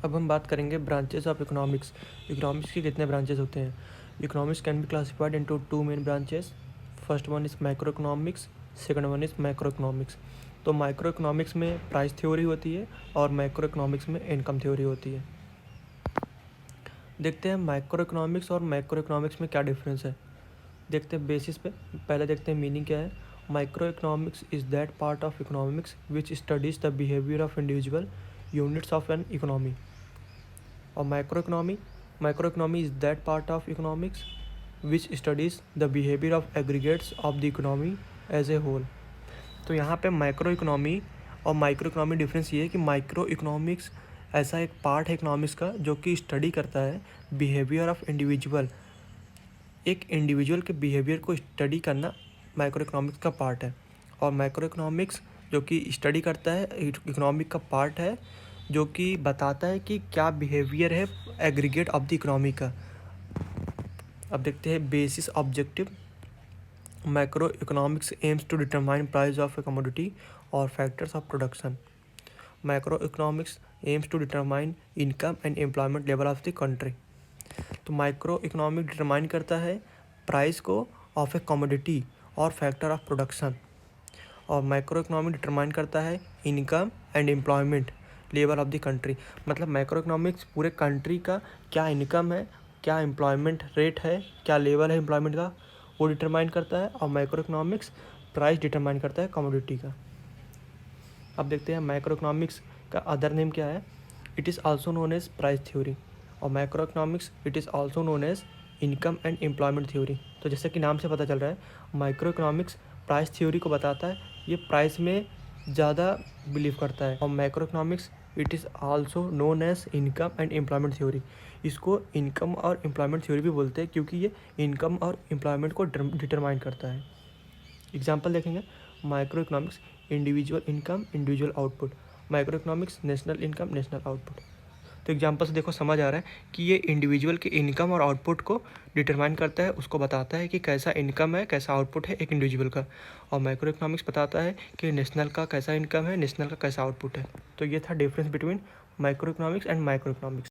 अब हम बात करेंगे ब्रांचेस ऑफ इकोनॉमिक्स। इकोनॉमिक्स के कितने ब्रांचेस होते हैं? Economics can be classified into two main branches. First one is micro economics, second one is macro economics. तो माइक्रो इकोनॉमिक्स में प्राइस थ्योरी होती है और मैक्रो इकोनॉमिक्स में इनकम थ्योरी होती है। देखते हैं माइक्रो इकोनॉमिक्स और मैक्रो इकोनॉमिक्स में क्या डिफरेंस है। देखते हैं बेसिस पे। पहले देखते हैं मीनिंग क्या है। Micro economics is that part of economics which studies the behaviour of individual units of an economy. और micro economy is that part of economics which studies the behaviour of aggregates of the economy as a whole. तो यहाँ पे micro economy और micro economy difference ये है कि micro economics ऐसा एक पार्ट है इकोनॉमिक्स का जो कि स्टडी करता है बिहेवियर ऑफ इंडिविजुअल। एक इंडिविजुअल के बिहेवियर को स्टडी करना माइक्रो इकोनॉमिक्स का पार्ट है। और मैक्रो इकोनॉमिक्स जो कि स्टडी करता है इकोनॉमिक का पार्ट है, जो कि बताता है कि क्या बिहेवियर है एग्रीगेट ऑफ द इकोनॉमी का। अब देखते हैं basis objective. Macro economics aims to determine price of a commodity और factors of production. Macro economics aims to determine income and employment level of the country. तो micro economic determine करता है price को of a commodity और factor of production. और micro economic determine करता है income and employment level of the country. मतलब micro economics पूरे कंट्री का क्या इनकम है, क्या एम्प्लॉयमेंट रेट है, क्या लेवल है एम्प्लॉयमेंट का, वो डिटरमाइन करता है। और माइक्रो इकोनॉमिक्स प्राइस डिटरमाइन करता है कमोडिटी का। अब देखते हैं माइक्रो इकोनॉमिक्स का अदर नेम क्या है। It is also known as price theory. और macro economics it is also known as income and employment theory. तो जैसे कि नाम से पता चल रहा है, माइक्रो इकोनॉमिक्स प्राइस थ्योरी को बताता है, ये प्राइस में ज़्यादा बिलीव करता है। और macro economics it is also known as income and employment theory. इसको इनकम और एम्प्लॉयमेंट थ्योरी भी बोलते हैं क्योंकि ये इनकम और एम्प्लॉयमेंट को डिटरमाइन करता है। एग्जाम्पल देखेंगे। Micro economics individual income individual output, micro economics national income national output. तो एग्जाम्पल से देखो समझ आ रहा है कि ये इंडिविजुअल के इनकम और आउटपुट को डिटरमाइन करता है, उसको बताता है कि कैसा इनकम है कैसा आउटपुट है एक इंडिविजुअल का। और माइक्रो इकोनॉमिक्स बताता है कि नेशनल का कैसा इनकम है नेशनल का कैसा आउटपुट है। तो ये था difference between micro economics and micro economics.